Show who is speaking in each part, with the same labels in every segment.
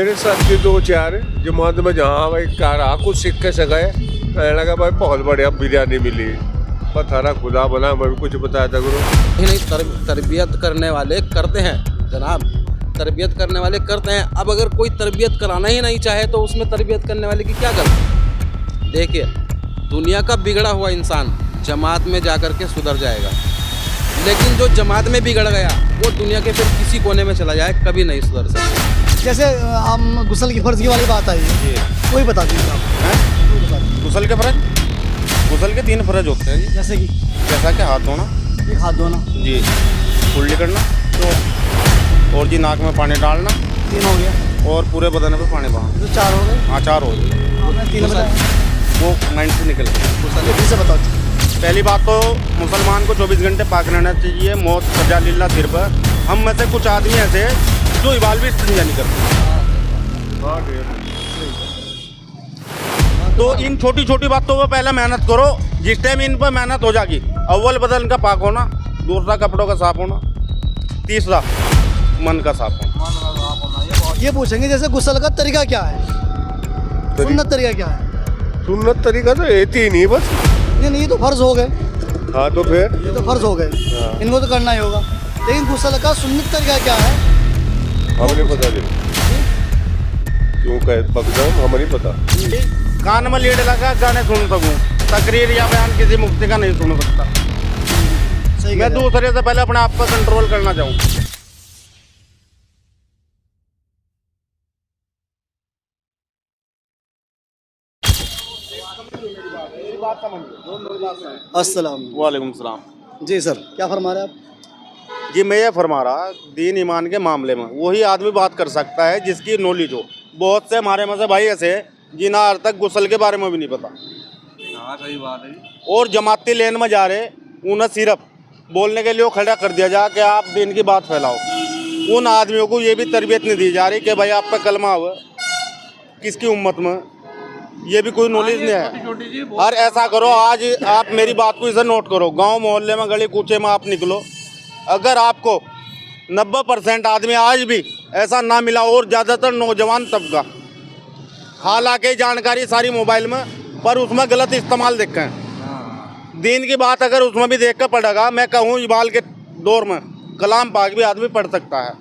Speaker 1: मेरे साथ के दो चार जमात में जहाँ भाई रहा कुछ सीख के सगाए कहने लगा भाई बहुत बढ़िया बिरयानी मिली पर थारा खुदा बना मैं भी कुछ बताया था गुरु
Speaker 2: नहीं तरबियत करने वाले करते हैं जनाब, तरबियत करने वाले करते हैं। अब अगर कोई तरबियत कराना ही नहीं चाहे तो उसमें तरबियत करने वाले की क्या गलती। देखिए, दुनिया का बिगड़ा हुआ इंसान जमात में जाकर के सुधर जाएगा, लेकिन जो जमात में बिगड़ गया वो दुनिया के फिर किसी कोने में चला जाए कभी नहीं सुधर सकता।
Speaker 3: जैसे हम गुस्ल की फर्ज की वाली बात आई है, कोई बता दीजिए आप।
Speaker 4: गुस्ल के फर्ज, गुस्ल के 3 फर्ज होते हैं जी।
Speaker 3: जैसे कि
Speaker 4: जैसा कि हाथ धोना,
Speaker 3: एक हाथ धोना
Speaker 4: जी, कुल्ली करना, तो और जी नाक में पानी डालना,
Speaker 3: 3 हो गया,
Speaker 4: और पूरे बदन पे पानी बहाना,
Speaker 3: तो 4 हो गए।
Speaker 4: हाँ 4 हो गए।
Speaker 3: आपने 3 बताया,
Speaker 4: वो माइंड से निकल गए।
Speaker 3: जल्दी से बताओ।
Speaker 4: पहली बात तो मुसलमान को 24 घंटे पाक रहना चाहिए, मौत सजा लिल्ला सिर पर। हम में से कुछ आदमी ऐसे जो इबाल भी इस्तिंजा नहीं करते। तो इन छोटी छोटी बातों पर पहले मेहनत करो। जिस टाइम इन पर मेहनत हो जाएगी, अव्वल बदन का पाक होना, दूसरा कपड़ों का साफ होना, तीसरा मन का साफ होना।
Speaker 3: ये पूछेंगे जैसे गुस्ल का तरीका क्या है, सुन्नत तरीका क्या है।
Speaker 1: सुन्नत तरीका तो ये ही नहीं बस।
Speaker 3: नहीं, ये तो फर्ज हो गए।
Speaker 1: हाँ तो फिर
Speaker 3: ये तो फर्ज हो गए, इनको तो करना ही होगा। लेकिन गुस्ल का सुन्नत तरीका क्या है,
Speaker 1: हमें नहीं पता क्यों कहे पक जाऊँ, हमें नहीं पता।
Speaker 4: कान में लीड लगा गाने सुन सकूं, तकरीर या बयान किसी मुफ्ती का नहीं सुन सकता।
Speaker 3: सही
Speaker 4: मैं दूसरे से पहले अपने आप पर कंट्रोल करना चाहूँ।
Speaker 3: अस्सलाम
Speaker 4: वालेकुम सलाम।
Speaker 3: जी सर, क्या फरमा रहे हैं आप।
Speaker 4: जी मैं ये फरमा रहा, दीन ईमान के मामले में वही आदमी बात कर सकता है जिसकी नॉलेज हो। बहुत से हमारे में से भाई ऐसे जिन्हें आज तक गुस्ल के बारे में भी नहीं पता।
Speaker 2: हाँ सही बात है।
Speaker 4: और जमाती लेन में जा रहे, उन्हें सिर्फ बोलने के लिए खड़ा कर दिया जा कि आप दीन की बात फैलाओ। उन आदमियों को ये भी तरबियत नहीं दी जा रही कि भाई आप पे कलमा हुआ किसकी उम्मत में, ये भी कोई नॉलेज नहीं है। और ऐसा करो, आज आप मेरी बात को इसे नोट करो, गांव मोहल्ले में गली कूचे में आप निकलो, अगर आपको 90% आदमी आज भी ऐसा ना मिला, और ज़्यादातर नौजवान तबका, हालांकि जानकारी सारी मोबाइल में, पर उसमें गलत इस्तेमाल देखते हैं। दीन की बात अगर उसमें भी देख कर पढ़ेगा, मैं कहूँ इबाल के दौर में कलाम पाक भी आदमी पढ़ सकता है।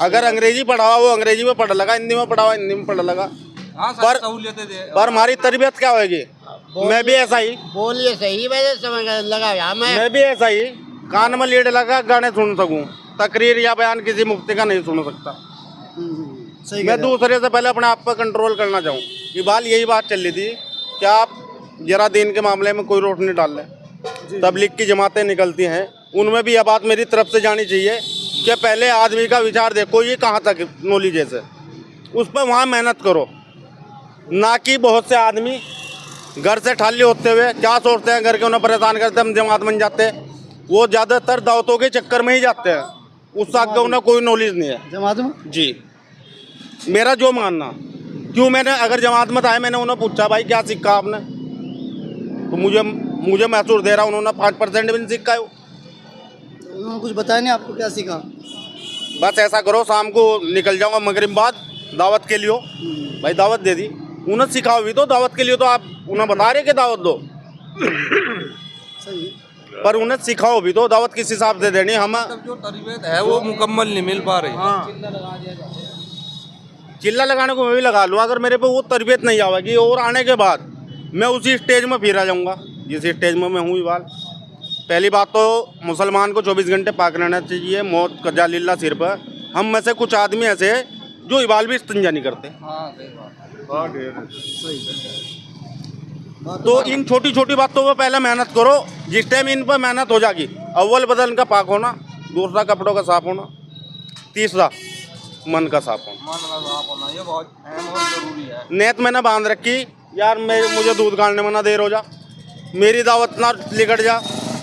Speaker 4: अगर अंग्रेजी पढ़ा हुआ वो अंग्रेजी में पढ़ लगा, हिंदी में पढ़ा हुआ हिंदी में पढ़ लगा। पर हमारी तरबियत क्या होगी। मैं भी ऐसा ही,
Speaker 5: बोलिए सही, वैसे समझ लगा
Speaker 4: मैं भी ऐसा ही कान में लीड लगा गाने सुन सकूं, तकरीर या बयान किसी मुफ्ती का नहीं सुन सकता।
Speaker 3: सही
Speaker 4: मैं दूसरे से पहले अपने आप पर कंट्रोल करना चाहूँ। इबाल यही बात चल रही थी कि आप जरा दीन के मामले में कोई रोशनी डाल लें। तबलीग की जमातें निकलती हैं, उनमें भी यह बात मेरी तरफ से जानी चाहिए कि पहले आदमी का विचार देखो, ये कहाँ तक नॉलेज है, उस पर वहाँ मेहनत करो। ना कि बहुत से आदमी घर से ठाली होते हुए क्या सोचते हैं, घर के उन्हें परेशान करते हम जमात बन जाते हैं। वो ज़्यादातर दावतों के चक्कर में ही जाते हैं, उससे आगे उन्हें कोई नॉलेज नहीं है
Speaker 3: जमात में।
Speaker 4: जी। मेरा जो मानना, क्यों मैंने अगर जमात में आए, मैंने उन्हें पूछा भाई क्या सीखा आपने, तो मुझे महसूस दे रहा उन्होंने 5% भी नहीं सीखा है।
Speaker 3: उन्होंने कुछ बताया नहीं आपको क्या सीखा।
Speaker 4: बस ऐसा करो, शाम को निकल जाऊँगा मगरिब बाद दावत के लिए, भाई दावत दे दी, उन्हें सिखाओ भी तो दावत के लिए, तो आप उन्हें बता रहे कि दावत दो,
Speaker 3: सही,
Speaker 4: पर उन्हें सिखाओ भी तो दावत किस हिसाब से देनी। हम
Speaker 2: जो तरबियत है वो मुकम्मल नहीं मिल पा रही।
Speaker 4: चिल्ला लगाने को मैं भी लगा लूँ, अगर मेरे पे वो तरबियत नहीं आएगी, और आने के बाद मैं उसी स्टेज में फिर आ जाऊँगा जिस स्टेज में मैं हूँ इबाल। पहली बात तो मुसलमान को 24 घंटे पाक रहना चाहिए, मौत कजा लिल्ला सिर पर। हम में से कुछ आदमी ऐसे जो इबाल भी इस्तिंजा नहीं करते। तो इन छोटी छोटी बातों पर पहले मेहनत करो। जिस टाइम इन पर मेहनत हो जाएगी, अव्वल बदन का पाक होना, दूसरा कपड़ों का साफ होना, तीसरा मन का साफ होना।
Speaker 2: ये बहुत अहम और जरूरी है।
Speaker 4: नेत मैंने बांध रखी यार, मुझे दूध गाड़ने में ना देर हो जा, मेरी दावत ना लिकट जा,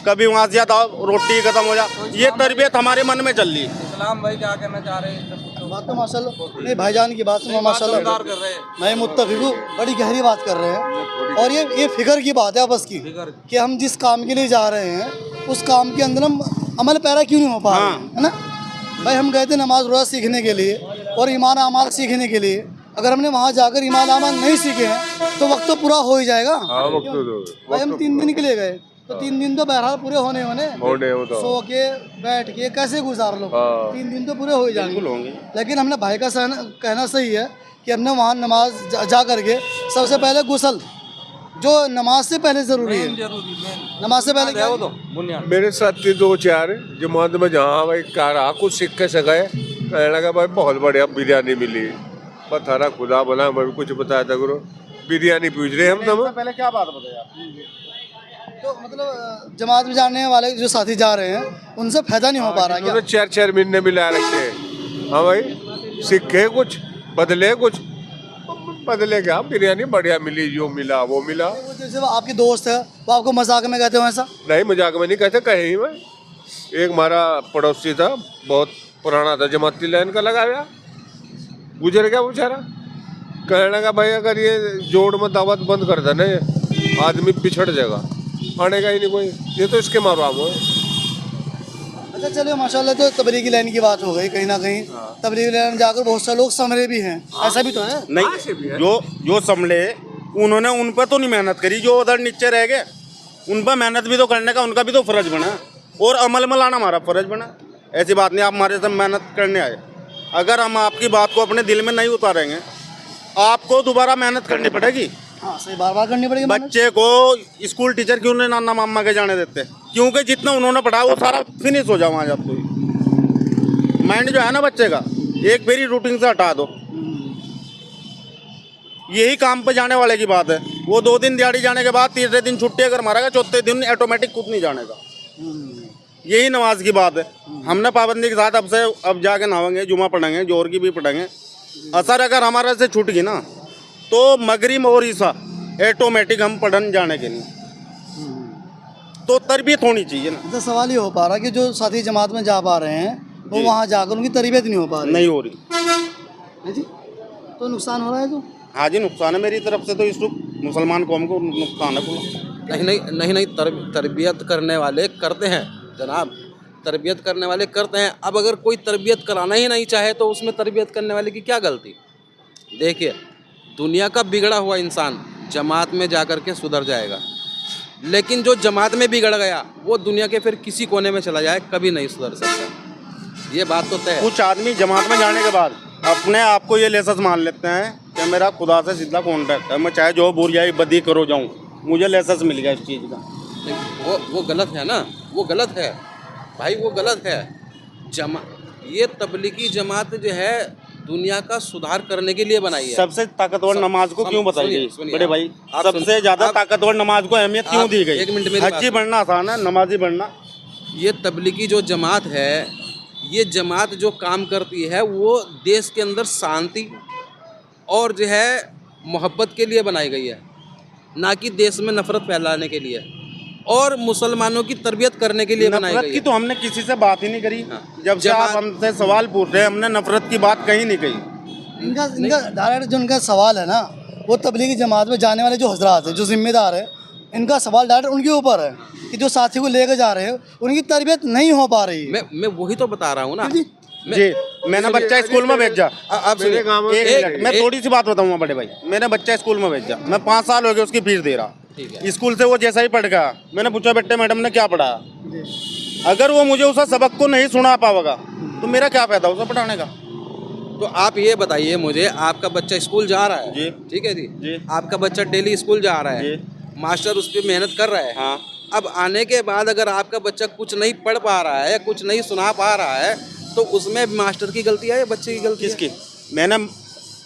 Speaker 4: कभी वहाँ से रोटी खत्म हो जा। ये तरबियत हमारे मन में चल रही है।
Speaker 2: इस्लाम भाई क्या कहना चाह रहे हैं।
Speaker 3: बात तो माशाल्लाह नहीं भाईजान की बात में माशाल्लाह
Speaker 2: कर रहे हैं।
Speaker 3: मैं मुत्तफिक हूँ, बड़ी गहरी बात कर रहे हैं। और ये फिक्र की बात है आपस की कि हम जिस काम के लिए जा रहे हैं उस काम के अंदर हम अमल पैरा क्यों नहीं हो पा रहे हैं, है ना। भाई हम गए थे नमाज रोज़ा सीखने के लिए, और ईमान अमाल सीखने के लिए। अगर हमने वहाँ जाकर ईमान अमाल नहीं सीखे हैं तो वक्त तो पूरा हो ही जाएगा।
Speaker 1: हाँ वक्त
Speaker 3: भाई हम 3 दिन के लिए गए तो 3 दिन तो बहरहाल पूरे होने
Speaker 1: होता
Speaker 3: सो के बैठ के कैसे गुजार लो, 3 दिन तो पूरे हो ही जाएंगे। लेकिन हमने भाई का कहना सही है कि हमने वहाँ नमाज जा करके सबसे पहले गुसल, जो नमाज से पहले जरूरी है, नमाज से पहले क्या है?
Speaker 1: मेरे साथी 2-4 जमात में जहाँ भाई कार कुछ सीख के सके, कहने लगा भाई बहुत बढ़िया बिरयानी मिली, पर थारा खुदा बना, मैं भी कुछ बताया था गुरु, बिरयानी पूछ रहे हम तुम।
Speaker 4: पहले क्या बात बताया?
Speaker 3: तो मतलब जमात में जाने वाले जो साथी जा रहे हैं उनसे फायदा नहीं हो पा रहा क्या?
Speaker 1: 4-4 महीने मिला रखे। हाँ भाई सीखे कुछ, बदले कुछ, बदले क्या, बिरयानी बढ़िया मिली, जो मिला वो मिला।
Speaker 3: वो जैसे वो आपके दोस्त है वो आपको मजाक में कहते हो ऐसा?
Speaker 1: नहीं मजाक में नहीं कहते, कहे ही मैं। एक हमारा पड़ोसी था, बहुत पुराना था, जमाती लाइन का लगा गया, गुजर गया बेचारा। कहने लगा भाई अगर ये जोड़ में दावत बंद कर देना आदमी पिछड़ जाएगा, आने का ही नहीं कोई, ये तो इसके मारो हम।
Speaker 3: अच्छा चलिए माशाल्लाह, तो तबलीगी लाइन की बात हो गई। कहीं ना कहीं तबलीगी लाइन में जाकर बहुत सारे लोग समरे भी हैं, ऐसा भी तो है?
Speaker 4: नहीं, जो संभले उन्होंने उन पर तो नहीं मेहनत करी, जो उधर नीचे रह गए उन पर मेहनत भी तो करने का उनका भी तो फर्ज बना, और अमल में लाना हमारा फर्ज बना। ऐसी बात नहीं आप हमारे से मेहनत करने आए, अगर हम आपकी बात को अपने दिल में नहीं उतारेंगे आपको दोबारा मेहनत करनी पड़ेगी।
Speaker 3: हाँ सही, बार बार करनी पड़ेगी।
Speaker 4: बच्चे को स्कूल टीचर क्यों नहीं नाना मामा के जाने देते? क्योंकि जितना उन्होंने पढ़ा वो सारा फिनिश हो जाओ वहाँ जब कोई माइंड जो है ना बच्चे का, एक फेरी रूटीन से हटा दो। यही काम पे जाने वाले की बात है, वो 2 दिन दिहाड़ी जाने के बाद तीसरे दिन छुट्टी अगर मारेगा, चौथे दिन ऑटोमेटिक खुद नहीं जाने का। यही नमाज की बात है। हमने पाबंदी के साथ अब जाके नहाएंगे, जुमा पढ़ेंगे, जोहर की भी पढ़ेंगे। असर अगर हमारे से छूट गई ना तो मगरिब और ईसा ऑटोमेटिक हम पढ़ने जाने के लिए, तो तरबियत होनी चाहिए ना।
Speaker 3: तो सवाल ये हो पा रहा कि जो साथी जमात में जा पा रहे हैं वो वहाँ जाकर उनकी तरबियत नहीं हो पा रही।
Speaker 4: नहीं हो रही
Speaker 3: है जी, तो नुकसान हो रहा है। तो
Speaker 4: हाँ जी नुकसान है, मेरी तरफ से तो इस मुसलमान कौम को नुकसान है पूरा।
Speaker 2: नहीं, तरबियत करने वाले करते हैं जनाब, तरबियत करने वाले करते हैं। अब अगर कोई तरबियत कराना ही नहीं चाहे तो उसमें तरबियत करने वाले की क्या गलती? देखिए, दुनिया का बिगड़ा हुआ इंसान जमात में जाकर के सुधर जाएगा, लेकिन जो जमात में बिगड़ गया वो दुनिया के फिर किसी कोने में चला जाए कभी नहीं सुधर सकता। ये बात तो तय है।
Speaker 4: कुछ आदमी जमात में जाने के बाद अपने आप को ये लेसस मान लेते हैं कि मेरा खुदा से सीधा कॉन्टैक्ट है, मैं चाहे जो बुराई बदी करो जाऊँ, मुझे लेसस मिल गया इस चीज़ का।
Speaker 2: वो गलत है ना, वो गलत है भाई, वो गलत है। ये तबलीगी जमात जो है दुनिया का सुधार करने के लिए बनाई है।
Speaker 4: सबसे ताकतवर नमाज को क्यों बताई गई बड़े भाई? सबसे ज्यादा ताकतवर नमाज को अहमियत क्यों दी गई?
Speaker 2: 1 मिनट में
Speaker 4: हज्जी बनना आसान है, नमाजी बनना।
Speaker 2: ये तबलीगी जो जमात है, ये जमात जो काम करती है वो देश के अंदर शांति और जो है मोहब्बत के लिए बनाई गई है, ना कि देश में नफरत फैलाने के लिए और मुसलमानों की तरबियत करने के लिए बनाई गई है।
Speaker 4: की तो हमने किसी से बात ही नहीं करी। जब से आप हमसे सवाल पूछ रहे हैं, हमने नफरत की बात कहीं नहीं कही।
Speaker 3: इनका डायरेक्ट जो इनका सवाल है ना, वो तबलीगी जमात में जाने वाले जो हजरात हैं, जो जिम्मेदार है, इनका सवाल डायरेक्ट उनके ऊपर है कि जो साथी को लेकर जा रहे हैं उनकी तरबियत नहीं हो पा रही।
Speaker 2: मैं वही तो बता रहा हूँ ना
Speaker 4: जी, मैंने बच्चा स्कूल में भेजा।
Speaker 2: आप
Speaker 4: मैं थोड़ी सी बात बताऊंगा बड़े भाई, मैंने बच्चा स्कूल में भेजा, मैं 5 साल हो गए उसकी फीस दे रहा। स्कूल से वो जैसा ही पढ़ गया, मैंने पूछा बेटे मैडम ने क्या पढ़ाया? अगर वो मुझे उस सबक को नहीं सुना पाएगा तो मेरा क्या फायदा उसे पढ़ाने का?
Speaker 2: तो आप ये बताइए मुझे, आपका बच्चा स्कूल जा रहा है
Speaker 4: जी,
Speaker 2: ठीक है जी, आपका बच्चा डेली स्कूल जा रहा है, मास्टर उस पर मेहनत कर रहा है।
Speaker 4: हाँ।
Speaker 2: अब आने के बाद अगर आपका बच्चा कुछ नहीं पढ़ पा रहा है, कुछ नहीं सुना पा रहा है, तो उसमें मास्टर की गलती है या बच्चे की गलती?
Speaker 4: किसकी?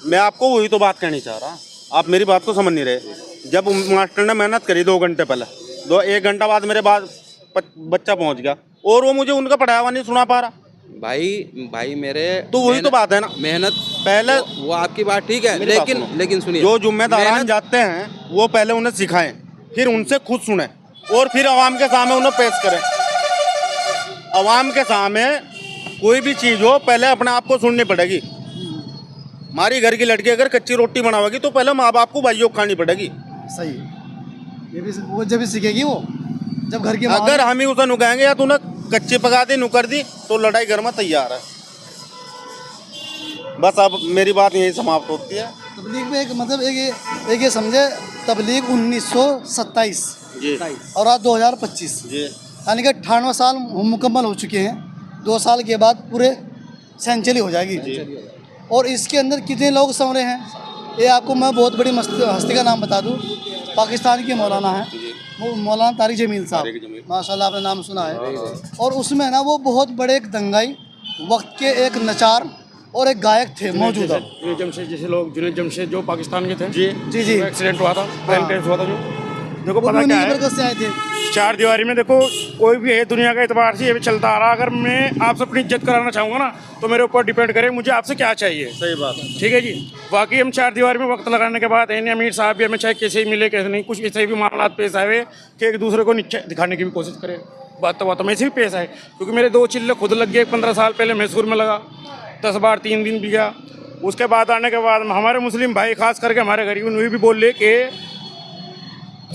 Speaker 4: मैं आपको वही तो बात कहनी चाह रहा, आप मेरी बात को समझ नहीं रहे। जब मास्टर ने मेहनत करी 2 घंटे पहले, 1 घंटा बाद मेरे बाद बच्चा पहुंच गया और वो मुझे उनका पढ़ाया हुआ नहीं सुना पा रहा।
Speaker 2: भाई मेरे
Speaker 4: तो वही तो बात है ना,
Speaker 2: मेहनत
Speaker 4: पहले
Speaker 2: वो आपकी बात ठीक है, लेकिन सुनिए,
Speaker 4: जो जिम्मेदारान जाते हैं वो पहले उन्हें सिखाएं, फिर उनसे खुद सुने और फिर आवाम के सामने उन्हें पेश करें। आवाम के सामने कोई भी चीज़ हो पहले अपने आप को सुननी पड़ेगी। हमारी घर की लड़की अगर कच्ची रोटी बनावेगी तो पहले माँ बाप को भाइयों को खानी पड़ेगी।
Speaker 3: सही, ये भी वो जब भी सीखेगी वो, जब घर के
Speaker 4: अगर हम ही उसे नुकाएंगे या तूने कच्ची पका दी नुकर दी तो लड़ाई घर में तैयार है। बस अब मेरी बात यही समाप्त होती है।
Speaker 3: तबलीग में एक मतलब एक ये समझे, तबलीग 1927
Speaker 4: जी
Speaker 3: और आज 2025,
Speaker 4: जी
Speaker 3: यानी कि 98 साल मुकम्मल हो चुके हैं। 2 साल के बाद पूरे सेंचुरी हो जाएगी। और इसके अंदर कितने लोग संवरे हैं, ये आपको मैं बहुत बड़ी हस्ती का नाम बता दूं। पाकिस्तान के मौलाना हैं, वो मौलाना तारिक जमील साहब, माशाल्लाह आपने नाम सुना है। और उसमें ना वो बहुत बड़े एक दंगाई वक्त के एक नचार और एक गायक थे मौजूदा।
Speaker 6: जुनैद जमशेद जैसे लोग, जुनैद जमशेद जो पाकिस्तान के थे,
Speaker 4: जी
Speaker 3: जी जी,
Speaker 6: वो एक्सीडेंट हुआ था, प्लेन क्रैश हुआ था जो। देखो
Speaker 3: वो
Speaker 6: पता
Speaker 3: भी
Speaker 6: क्या
Speaker 3: उन्हीं की
Speaker 6: है,
Speaker 3: बरकत से आए थे।
Speaker 6: चार दीवारी में देखो कोई भी है दुनिया का एतबार से ये भी चलता आ रहा। अगर मैं आपसे अपनी इज्जत कराना चाहूँगा ना, तो मेरे ऊपर डिपेंड करे मुझे आपसे क्या चाहिए।
Speaker 4: सही बात है।
Speaker 6: ठीक है जी। बाकी हम चार दीवारी में वक्त लगाने के बाद अमीर साहब भी हमें चाहे कैसे ही मिले कैसे नहीं, कुछ ऐसे भी मामला पेश आए कि एक दूसरे को नीचे दिखाने की भी कोशिश करें। बात में ऐसे भी पेश आए, क्योंकि मेरे 2 चिल्ले खुद लग गए 15 साल पहले मैसूर में लगा, 10 बार 3 दिन भी गया। उसके बाद आने के बाद हमारे मुस्लिम भाई खास करके हमारे गरीब उन्हें भी बोल ले कि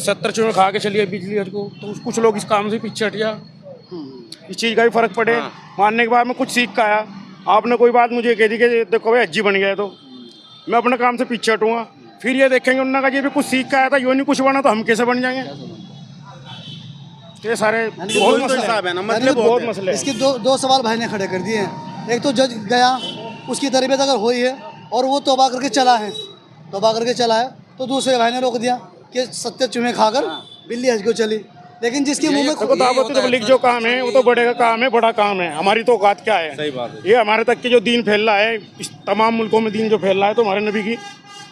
Speaker 6: 70 चूहे खा के चलिए बिजली हट को, तो कुछ लोग इस काम से पीछे हट गया। इस चीज़ का भी फ़र्क पड़े। मानने के बाद मैं कुछ सीख का आया। आपने कोई बात मुझे कह दी कि देखो भाई हज्जी बन गया, तो मैं अपने काम से पीछे हटूँगा। फिर ये देखेंगे उन्होंने कहा ये भी कुछ सीख का आया था, यूँ नहीं कुछ बना तो हम कैसे बन जाएंगे। ये सारे बहुत मसले हैं,
Speaker 3: यानी
Speaker 6: बहुत मसले हैं।
Speaker 3: इसके दो सवाल भाई ने खड़े कर दिए हैं। एक तो जज गया, उसकी तरबियत अगर हुई है और वो तौबा करके चला है, तो दूसरे भाई ने रोक दिया कि 70 चूहे खाकर बिल्ली हज को चली। लेकिन जिसके मुंह में
Speaker 6: देखो दावत तबलीग जो काम है वो तो बड़े का काम है, बड़ा काम है। हमारी तो औकात क्या है।
Speaker 4: सही बात है।
Speaker 6: ये हमारे तक के जो दीन फैल रहा है, इस तमाम मुल्कों में दीन जो फैल रहा है, तो हमारे नबी की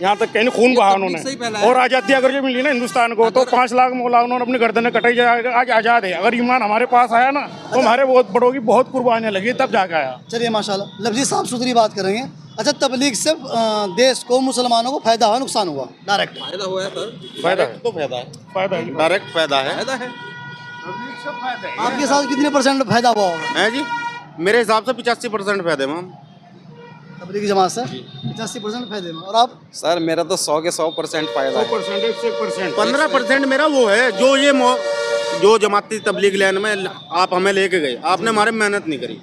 Speaker 6: यहाँ तक कहीं खून बहा उन्होंने। और आज़ादी अगर जो मिली ना हिंदुस्तान को, तो 5 लाख मौला उन्होंने अपनी गर्दनें कटाई, आज आज़ाद है। अगर ईमान हमारे पास आया ना, तो हमारे बहुत बड़ों की बहुत कुर्बानियाँ लगी, तब जाके आया।
Speaker 3: चलिए माशाल्लाह लफ्जी साफ सुथरी बात करेंगे। अच्छा, तबलीग से देश को, मुसलमानों को फायदा हुआ नुकसान हुआ? डायरेक्ट
Speaker 2: फायदा हुआ है सर,
Speaker 6: फायदा
Speaker 4: तो फायदा है,
Speaker 6: फायदा है।
Speaker 4: डायरेक्ट फायदा है।
Speaker 2: फायदा है।
Speaker 3: आपके साथ कितने % फायदा हुआ होगा?
Speaker 4: है जी, मेरे हिसाब से 85% फायदे में हम
Speaker 3: तबलीगी जमात से 85% फायदे में। और आप?
Speaker 2: सर मेरा तो 100 के 100% फायदा है।
Speaker 6: 100%
Speaker 4: 15% मेरा वो है जो जमाती तबलीग लाइन में आप हमें लेके गए, आपने हमारे मेहनत नहीं करी।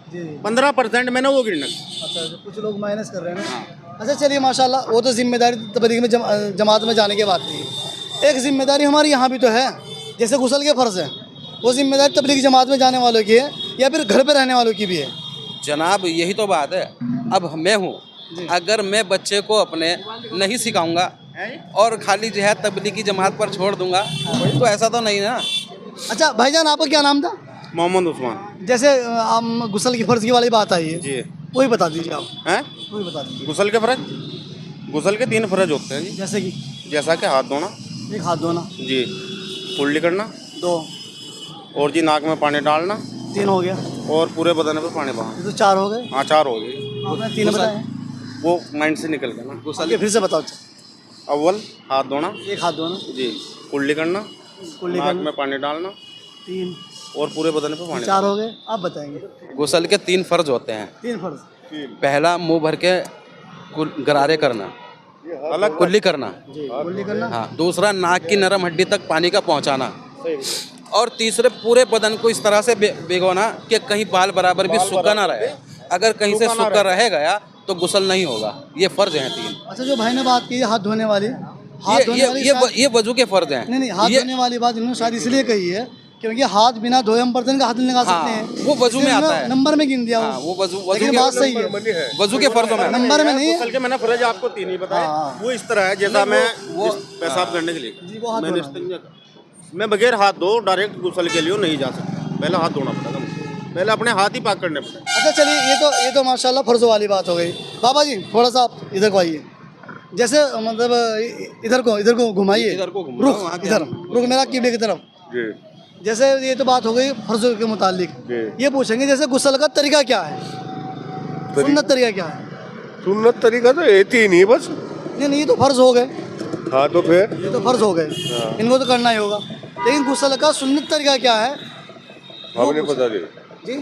Speaker 4: 15% मैंने वो गिरना।
Speaker 3: अच्छा, कुछ लोग माइनस कर रहे हैं ना। अच्छा चलिए माशाल्लाह, वो तो जिम्मेदारी तबलीग में जमात में जाने के बाद थी। एक जिम्मेदारी हमारी यहाँ भी तो है, जैसे गुस्ल के फ़र्ज़ है, वो जिम्मेदारी तबलीगी जमात में जाने वालों की है या फिर घर पे रहने वालों की भी है?
Speaker 2: जनाब यही तो बात है। अब मैं हूँ, अगर मैं बच्चे को अपने नहीं सिखाऊंगा और खाली जो है तबलीगी जमात पर छोड़ दूंगा, तो ऐसा तो नहीं ना।
Speaker 3: अच्छा भाईजान, आपका क्या नाम था?
Speaker 4: मोहम्मद उस्मान।
Speaker 3: जैसे हम गुस्ल की फ़र्ज़ की वाली बात आई है
Speaker 4: जी,
Speaker 3: वही बता दीजिए आप।
Speaker 4: हैं
Speaker 3: वही बता दीजिए।
Speaker 4: गुस्ल के फ़र्ज, गुस्ल के 3 फ़र्ज होते हैं जी।
Speaker 3: जैसे कि
Speaker 4: जैसा कि हाथ धोना,
Speaker 3: एक हाथ धोना,
Speaker 4: जी, कुल्ली करना,
Speaker 3: 2,
Speaker 4: और जी नाक में पानी डालना,
Speaker 3: 3 हो गया,
Speaker 4: और पूरे बदन पर पानी बहाना।
Speaker 3: ये तो 4 हो गए।
Speaker 4: हाँ 4 हो गई।
Speaker 3: आपने 3 बताए,
Speaker 4: वो माइंड से निकल गया ना।
Speaker 3: आगे फिर से बताओ।
Speaker 4: अव्वल हाथ धोना,
Speaker 3: एक हाथ धोना,
Speaker 4: जी, कुल्ली करना,
Speaker 3: कुल्ली
Speaker 4: नाक
Speaker 3: करना,
Speaker 4: में पानी डालना,
Speaker 3: 3,
Speaker 4: और पूरे बदन पे पानी
Speaker 3: 4 हो गए। आप बताएंगे।
Speaker 2: गुस्ल के 3 फ़र्ज होते हैं।
Speaker 3: 3 फ़र्ज़।
Speaker 2: पहला मुंह भर के गरारे करना,
Speaker 4: अलग
Speaker 2: कुल्ली करना।
Speaker 3: कुल्ली करना।
Speaker 2: हाँ, दूसरा नाक की नरम हड्डी तक पानी का पहुंचाना, और तीसरे पूरे बदन को इस तरह से भिगोना कि कहीं बाल बराबर भी सूखा ना रहे। अगर कहीं से सूखा रह गया तो गुस्ल नहीं होगा। ये फ़र्ज हैं 3।
Speaker 3: अच्छा, जो भाई ने बात की है हाथ धोने वाली, हाथ धोने वाली
Speaker 2: ये वजू के फ़र्ज हैं।
Speaker 3: नहीं, हाथ धोने वाली बात इन्होंने शायद इसलिए कही है क्योंकि हाथ बिना धोए हम बर्तन का हाथ नहीं लगा सकते हैं।
Speaker 2: वो वजू में आता है,
Speaker 3: नंबर में गिन दिया।
Speaker 2: हाँ, वो वजू
Speaker 3: लेकिन बात सही है,
Speaker 2: वजू के फ़र्जों में।
Speaker 3: नंबर में नहीं है।
Speaker 4: गुस्ल के मैंने फ़र्ज आपको 3 ही बताए। वो इस तरह है जैसा मैं पेशाब करने के लिए,
Speaker 3: जी, वो हाथ
Speaker 4: मैंने
Speaker 3: धोना।
Speaker 4: मैं बगैर हाथ धो डायरेक्ट गुस्ल के लिए नहीं जा सकता। पहले हाथ धोना पड़ेगा मुझे, पहले अपने हाथ ही पाक करने पड़ेगा।
Speaker 3: अच्छा चलिए, ये तो माशाल्लाह फ़र्ज़ों वाली बात हो गई। बाबा जी थोड़ा सा आप इधर को आइए, जैसे मतलब इधर को घुमाइए,
Speaker 2: इधर को घुमाओ,
Speaker 3: रुख
Speaker 2: वहाँ के
Speaker 3: इधर रुख मेरा किबले की तरफ।
Speaker 1: जी
Speaker 3: जैसे ये तो बात हो गई फ़र्ज़ों के मुतालिक। ये पूछेंगे जैसे गुस्ल का तरीका क्या है, सुन्नत तरीका क्या है?
Speaker 1: सुन्नत तरीका तो ये 3 ही बस।
Speaker 3: नहीं, ये तो फ़र्ज़ हो गए,
Speaker 1: हाँ तो फिर
Speaker 3: ये तो फ़र्ज़ हो गए, इनको तो करना ही होगा। लेकिन गुस्ल का सुन्नत तरीका क्या है?
Speaker 1: हमें नहीं पता
Speaker 3: जी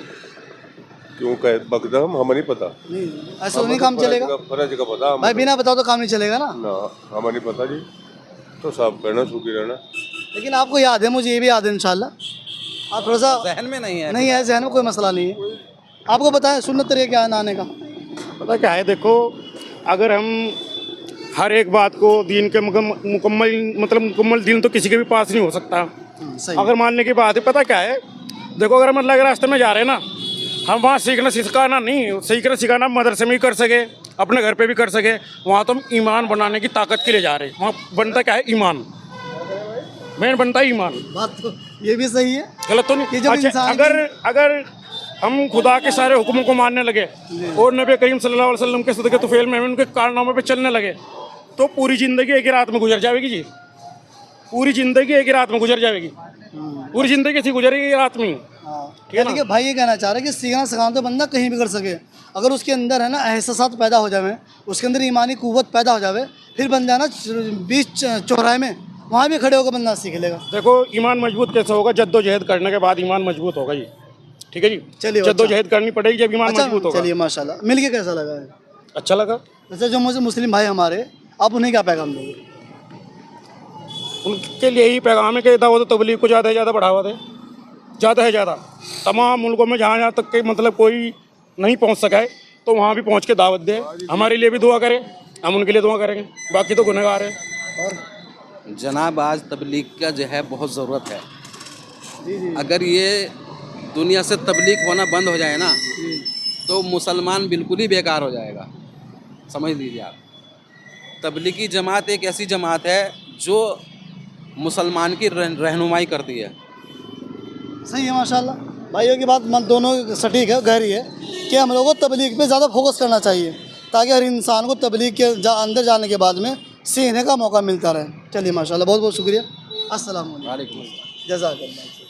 Speaker 1: क्यों कहे बकदम, हमें नहीं पता।
Speaker 3: नहीं, ऐसा तो नहीं काम चलेगा
Speaker 1: फर्ज का पता
Speaker 3: भाई, बिना बताओ तो काम नहीं चलेगा ना।
Speaker 1: हमें नहीं पता जी, तो साफ करना, सूखी रहना।
Speaker 3: लेकिन आपको याद है, मुझे ये भी याद है इंशाल्लाह। आप थोड़ा सा
Speaker 2: जहन में नहीं है।
Speaker 3: नहीं है, जहन में कोई मसला नहीं है। आपको बताएं सुन्नत तरीका क्या है नहाने का?
Speaker 6: पता क्या है, देखो अगर हम हर एक बात को दीन के मुकम्मल दीन तो किसी के भी पास नहीं हो सकता।
Speaker 3: सही
Speaker 6: अगर मानने की बात है, पता क्या है, देखो अगर हम अल्लाह के रास्ते में जा रहे हैं ना, हम वहाँ सीखना सिखाना नहीं, सीखना सिखाना मदरसे में भी कर सके, अपने घर पे भी कर सके, वहाँ तो हम ईमान बनाने की ताकत के लिए जा रहे हैं। वहाँ बनता क्या है, ईमान, मेन बनता है ईमान।
Speaker 3: बात तो ये भी सही है।
Speaker 6: गलत तो
Speaker 3: ये
Speaker 6: नहीं।
Speaker 3: जब
Speaker 6: अच्छा,
Speaker 3: इंसान
Speaker 6: अगर हम खुदा के सारे हुक्मों को मानने लगे और नबी करीम सल्लल्लाहु अलैहि वसल्लम के सदक़े तुफ़ैल में उनके कारनामों पे चलने लगे, तो पूरी ज़िंदगी एक ही रात में गुजर जाएगी जी। पूरी ज़िंदगी एक ही रात में गुजर जाएगी, पूरी ज़िंदगी ऐसी गुजरेगी एक रात में ही।
Speaker 3: ठीक है। देखिए भाई ये कहना चाह रहा है कि सीखना सिखाना तो बंदा कहीं भी कर सके, अगर उसके अंदर है ना एहसास पैदा हो जावे, उसके अंदर ईमानी कुव्वत पैदा हो जावे, फिर बंदा ना बीच चौराहे में वहाँ भी खड़े होकर बंदा सीख लेगा।
Speaker 6: देखो ईमान मजबूत कैसे होगा, जद्दोजहद करने के बाद ईमान मजबूत होगा जी। ठीक है जी,
Speaker 3: चलिए,
Speaker 6: जद्दोजहद करनी पड़ेगी जब ईमान
Speaker 3: अच्छा
Speaker 6: मजबूत होगा।
Speaker 3: चलिए माशाल्लाह, मिल के कैसा लगा है?
Speaker 6: अच्छा लगा।
Speaker 3: जैसे जो मुझे मुस्लिम भाई हमारे, आप उन्हें क्या पैगाम दोगे?
Speaker 6: उनके लिए ही पैगाम है कि दावत तबलीग को ज़्यादा से ज़्यादा बढ़ावा दें, ज़्यादा से ज़्यादा तमाम मुल्कों में जहाँ तक के मतलब कोई नहीं पहुँच सका है, तो वहाँ भी पहुँच के दावत दें। हमारे लिए भी दुआ करें, हम उनके लिए दुआ करेंगे, बाकी तो गुनहगार है।
Speaker 3: और
Speaker 2: जनाब आज तबलीग का जो है बहुत ज़रूरत है। अगर ये दुनिया से तबलीग होना बंद हो जाए ना, तो मुसलमान बिल्कुल ही बेकार हो जाएगा, समझ लीजिए आप। तबलीगी जमात एक ऐसी जमात है जो मुसलमान की रहनुमाई करती है।
Speaker 3: सही है माशाल्लाह, भाइयों की बात मन दोनों सटीक है, गहरी है कि हम लोगों को तबलीग पे ज़्यादा फोकस करना चाहिए, ताकि हर इंसान को तबलीग के अंदर जाने के बाद में सीखने का मौका मिलता रहे। चलिए माशाल्लाह, बहुत बहुत शुक्रिया। अस्सलाम वालेकुम,
Speaker 2: वालेकुम अस्सलाम।
Speaker 3: जज़ाकल्लाह।